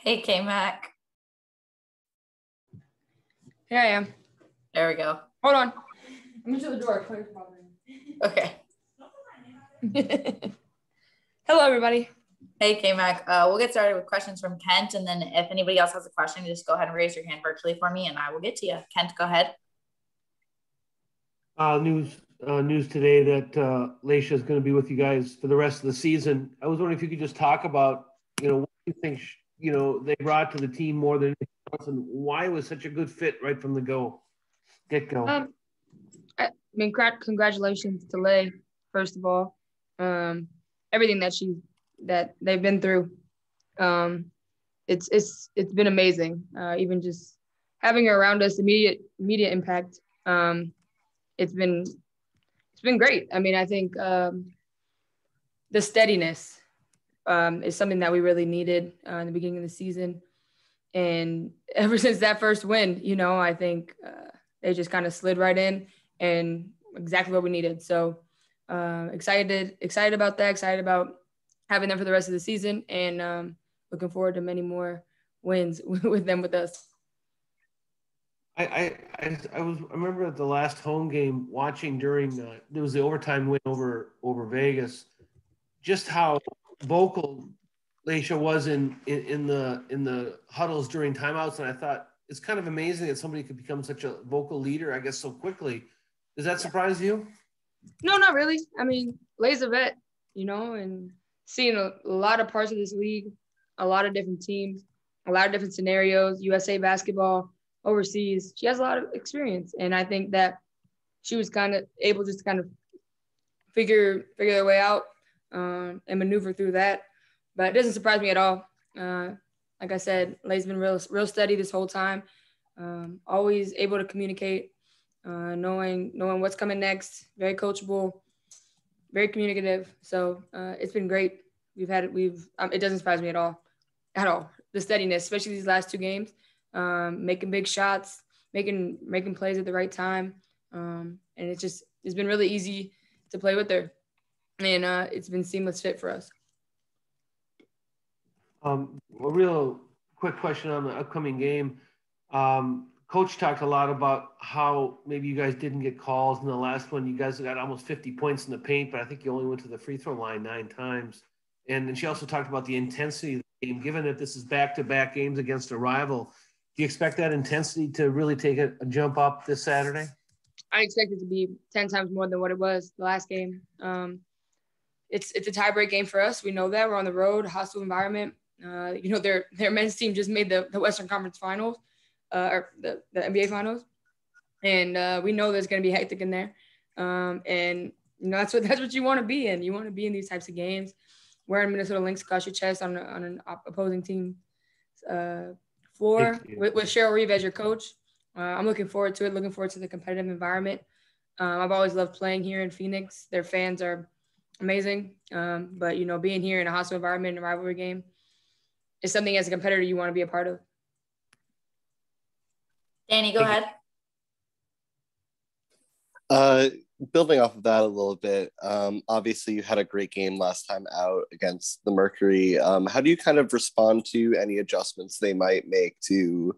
Hey, K-Mac. Here I am. There we go. Hold on. Let me to the door. Okay. Hello, everybody. Hey, K-Mac. We'll get started with questions from Kent, and then if anybody else has a question, just go ahead and raise your hand virtually for me, and I will get to you. Kent, go ahead. News today that Leisha is going to be with you guys for the rest of the season. I was wondering if you could just talk about, what you think, they brought to the team more than anything else, and why it was such a good fit right from the get-go. Congratulations to Lay, first of all. Everything that they've been through, it's been amazing. Even just having her around us, immediate impact. It's been great. I mean, I think the steadiness is something that we really needed in the beginning of the season. And ever since that first win, I think they just kind of slid right in and exactly what we needed. So excited about that, excited about having them for the rest of the season, and looking forward to many more wins with them with us. I remember at the last home game watching during there was the overtime win over Vegas, just how vocal Leisha was in the huddles during timeouts, and I thought it's kind of amazing that somebody could become such a vocal leader, I guess, so quickly. Does that surprise you? No, not really. I mean, Lay's a vet, and seeing a lot of parts of this league, a lot of different teams, a lot of different scenarios, USA basketball, overseas. She has a lot of experience, and I think that she was kind of able just to kind of figure their way out and maneuver through that. But it doesn't surprise me at all. Like I said, Lay's been real steady this whole time, always able to communicate, knowing what's coming next, very coachable, very communicative. So it's been great. It doesn't surprise me at all. The steadiness, especially these last two games, making big shots, making plays at the right time. And it's been really easy to play with her. And it's been seamless fit for us. A real quick question on the upcoming game. Coach talked a lot about how maybe you guys didn't get calls in the last one. You guys got almost 50 points in the paint, but I think you only went to the free throw line 9 times. And then she also talked about the intensity of the game. Given that this is back-to-back games against a rival, do you expect that intensity to really take a jump up this Saturday? I expect it to be 10 times more than what it was the last game. It's a tie-break game for us. We know that. We're on the road, hostile environment. Their men's team just made the Western Conference Finals, or the NBA Finals, and we know there's going to be hectic in there. And that's what you want to be in. You want to be in these types of games, wearing Minnesota Lynx across your chest on an opposing team floor with Cheryl Reeve as your coach. I'm looking forward to it. Looking forward to the competitive environment. I've always loved playing here in Phoenix. Their fans are amazing. But being here in a hostile environment in a rivalry game is something as a competitor you want to be a part of. Danny, go ahead. Building off of that a little bit, obviously you had a great game last time out against the Mercury. How do you kind of respond to any adjustments they might make to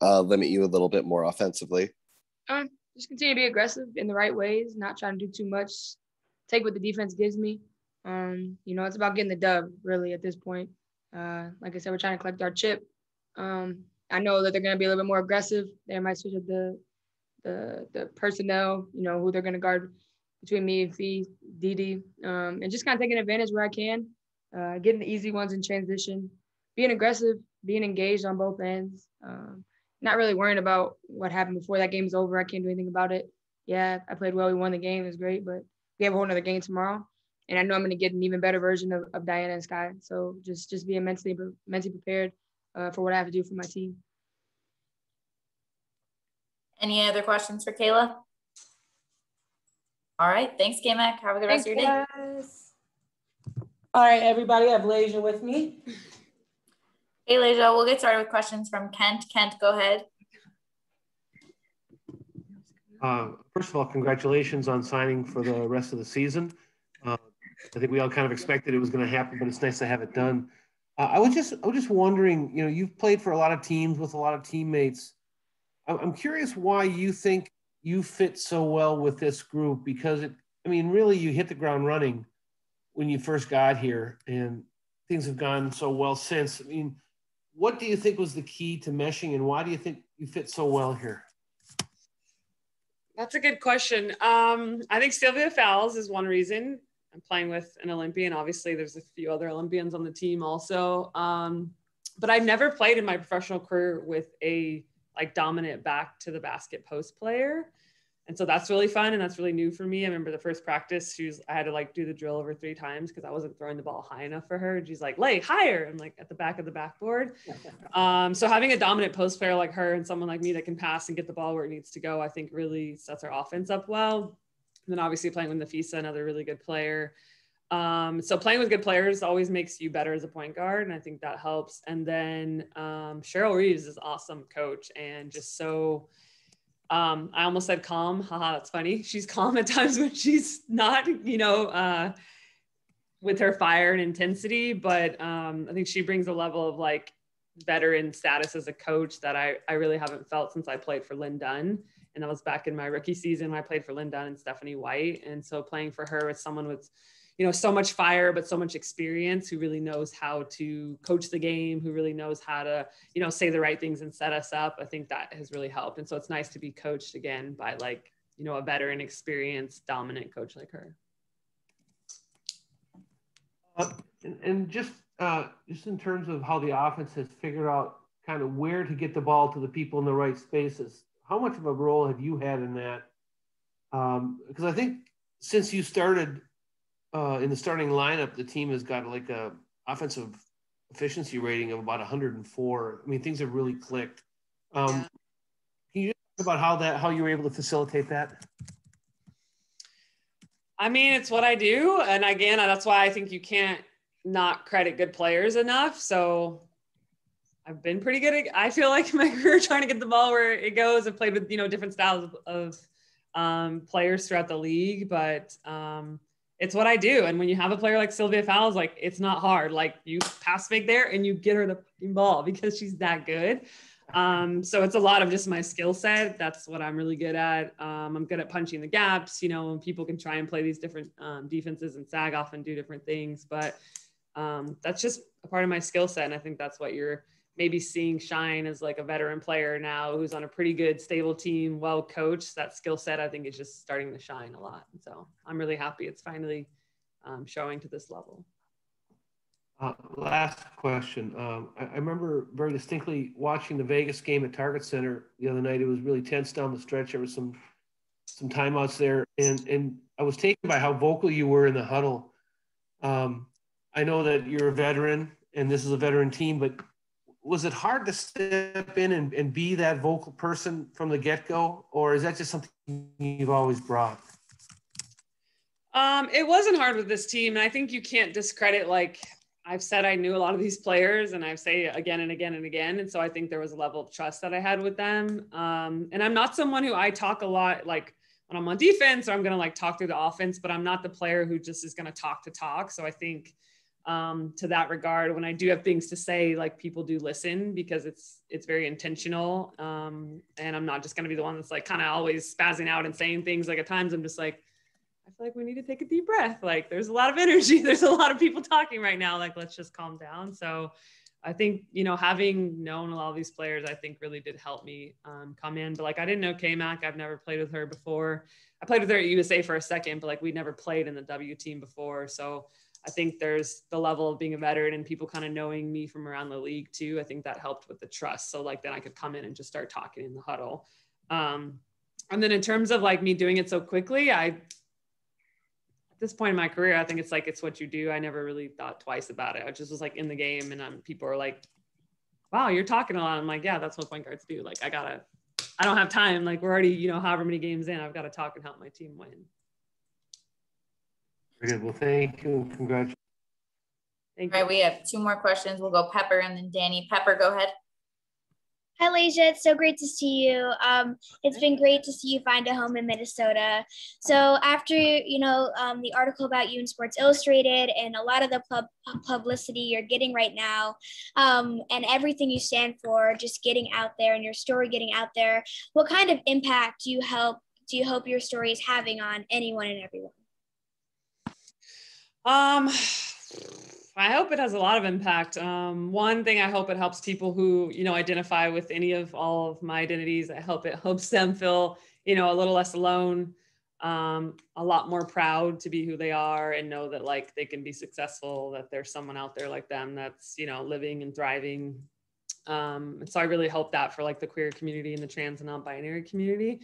limit you a little bit more offensively? Just continue to be aggressive in the right ways, not trying to do too much, take what the defense gives me. It's about getting the dub really at this point. Like I said, we're trying to collect our chip. I know that they're going to be a little bit more aggressive. They might switch up the personnel, who they're going to guard between me and Fee, Didi, and just kind of taking advantage where I can, getting the easy ones in transition, being aggressive, being engaged on both ends, not really worrying about what happened before that game's over. I can't do anything about it. Yeah, I played well. We won the game. It was great, but we have a whole nother game tomorrow. And I know I'm going to get an even better version of Diana and Sky. So just being mentally prepared for what I have to do for my team. Any other questions for Kayla? All right. Thanks, K-Mac. Have a good rest of your day. All right, everybody. I have Leisha with me. Hey, Leisha. We'll get started with questions from Kent. Kent, go ahead. First of all, congratulations on signing for the rest of the season. I think we all kind of expected it was going to happen, but it's nice to have it done. I was just wondering, you know, you've played for a lot of teams with a lot of teammates. I'm curious why you think you fit so well with this group, because really you hit the ground running when you first got here and things have gone so well since. I mean, what do you think was the key to meshing, and why do you think you fit so well here? That's a good question. I think Sylvia Fowles is one reason. I'm playing with an Olympian. Obviously, there's a few other Olympians on the team also. But I've never played in my professional career with a dominant back to the basket post player. And so that's really fun. And that's really new for me. I remember the first practice, I had to do the drill over 3 times because I wasn't throwing the ball high enough for her. And she's like, lay higher. I'm like at the back of the backboard. So having a dominant post player like her and someone like me that can pass and get the ball where it needs to go, I think really sets our offense up well. And then obviously playing with Nafisa, another really good player. So playing with good players always makes you better as a point guard. And I think that helps. And then Cheryl Reeves is awesome coach and just so, I almost said calm. Haha, that's funny. She's calm at times when she's not, with her fire and intensity. But I think she brings a level of veteran status as a coach that I really haven't felt since I played for Lynn Dunn. And that was back in my rookie season when I played for Lynn Dunn and Stephanie White. And so playing for her with someone with, so much fire, but so much experience, who really knows how to coach the game, who really knows how to, say the right things and set us up. I think that has really helped. And so it's nice to be coached again by a veteran, experienced, dominant coach like her. And just in terms of how the offense has figured out kind of where to get the ball to the people in the right spaces, how much of a role have you had in that? Because I think since you started in the starting lineup, the team has got a offensive efficiency rating of about 104. I mean, things have really clicked. Can you talk about how you were able to facilitate that? I mean, it's what I do. And again, that's why I think you can't not credit good players enough. So I've been pretty good I feel like in my career trying to get the ball where it goes. I've played with, different styles of players throughout the league, but it's what I do. And when you have a player like Sylvia Fowles, it's not hard. You pass fake there and you get her the ball because she's that good. So it's a lot of just my skill set. That's what I'm really good at. I'm good at punching the gaps, when people can try and play these different defenses and sag off and do different things. But that's just a part of my skill set. And I think that's what you're maybe seeing shine as a veteran player now who's on a pretty good, stable team, well coached. That skill set, I think, is just starting to shine a lot. And so I'm really happy it's finally showing to this level. Last question. I remember very distinctly watching the Vegas game at Target Center the other night. It was really tense down the stretch. There was some timeouts there, and I was taken by how vocal you were in the huddle. I know that you're a veteran, and this is a veteran team, but was it hard to step in and be that vocal person from the get-go, or is that just something you've always brought? It wasn't hard with this team, and I think you can't discredit, I've said I knew a lot of these players, and I say again and again and again. And so I think there was a level of trust that I had with them. And I'm not someone who I talk a lot, when I'm on defense, or I'm going to talk through the offense, but I'm not the player who just is going to talk. So I think to that regard, when I do have things to say, people do listen because it's very intentional. And I'm not just going to be the one that's kind of always spazzing out and saying things. At times I'm just I feel like we need to take a deep breath. There's a lot of energy. There's a lot of people talking right now. Let's just calm down. So I think, having known a lot of these players, I think really did help me come in. But I didn't know K-Mac. I've never played with her before. I played with her at USA for a second, but we never played in the W team before. So I think there's the level of being a veteran and people kind of knowing me from around the league too. I think that helped with the trust. So then I could come in and just start talking in the huddle. And then in terms of me doing it so quickly, at this point in my career, I think it's what you do. I never really thought twice about it. I just was in the game, and people are wow, you're talking a lot. I'm yeah, that's what point guards do. I don't have time. We're already, however many games in, I've got to talk and help my team win. Very good. Well, thank you and congratulations. Thank you. All right, we have 2 more questions. We'll go Pepper and then Danny. Pepper, go ahead. Hi, Lasia. It's so great to see you. It's been great to see you find a home in Minnesota. So after, the article about you in Sports Illustrated and a lot of the publicity you're getting right now, and everything you stand for, just getting out there and your story getting out there, what kind of impact do you hope your story is having on anyone and everyone? I hope it has a lot of impact. One thing, I hope it helps people who, identify with any of all of my identities. I hope it helps them feel, a little less alone, a lot more proud to be who they are and know that like they can be successful, that there's someone out there like them that's, living and thriving. And so I really hope that for like the queer community and the trans and non-binary community.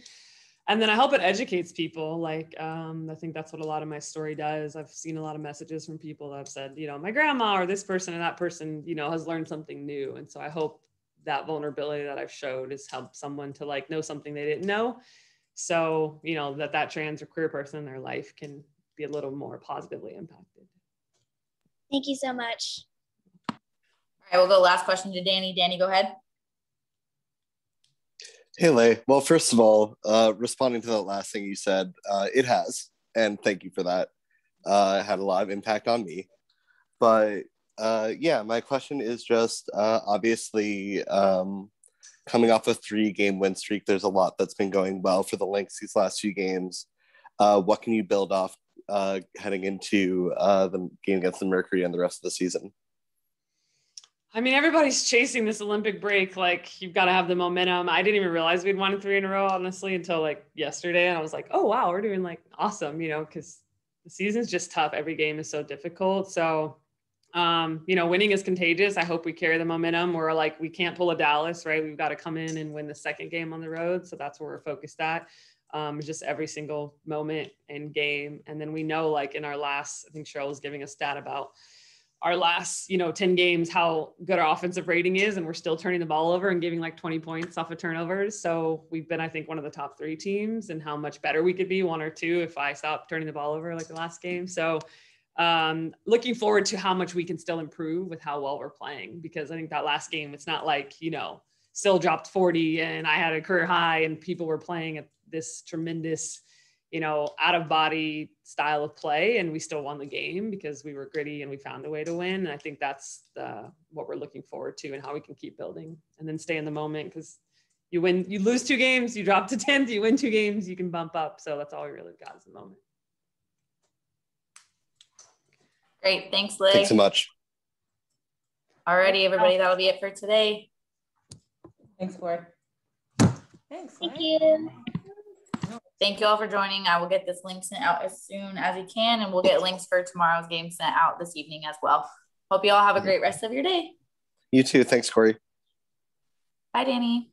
And then I hope it educates people. Like, I think that's what a lot of my story does. I've seen a lot of messages from people that have said, my grandma or this person or that person, has learned something new. And so I hope that vulnerability that I've showed has helped someone to like know something they didn't know. So, that trans or queer person in their life can be a little more positively impacted. Thank you so much. All right, we'll go last question to Danny. Danny, go ahead. Hey, Lay. Well, first of all, responding to that last thing you said, it has, and thank you for that. It had a lot of impact on me. But yeah, my question is just obviously coming off a 3-game win streak, there's a lot that's been going well for the Lynx these last few games. What can you build off heading into the game against the Mercury and the rest of the season? I mean, everybody's chasing this Olympic break. Like, you've got to have the momentum. I didn't even realize we'd won 3 in a row, honestly, until like yesterday. And I was like, oh, wow, we're doing like awesome, because the season's just tough. Every game is so difficult. So, winning is contagious. I hope we carry the momentum. We're like, we can't pull a Dallas, right? We've got to come in and win the second game on the road. So that's where we're focused at. Just every single moment and game. And then we know, like in our last, I think Cheryl was giving a stat about our last, 10 games, how good our offensive rating is. And we're still turning the ball over and giving like 20 points off of turnovers. So we've been, I think, one of the top 3 teams, and how much better we could be, 1 or 2, if I stopped turning the ball over like the last game. So looking forward to how much we can still improve with how well we're playing, because I think that last game, it's not like, still dropped 40 and I had a career high and people were playing at this tremendous, out of body style of play, and we still won the game because we were gritty and we found a way to win. And I think that's what we're looking forward to, and how we can keep building and then stay in the moment, because you lose 2 games, you drop to 10th, you win 2 games, you can bump up. So that's all we really got is the moment. Great. Thanks, Liz. Thanks so much. All righty, everybody. That'll be it for today. Thanks, Corey. Thanks. Thank you. Thank you all for joining. I will get this link sent out as soon as we can, and we'll get links for tomorrow's game sent out this evening as well. Hope you all have a great rest of your day. You too. Thanks, Corey. Bye, Danny.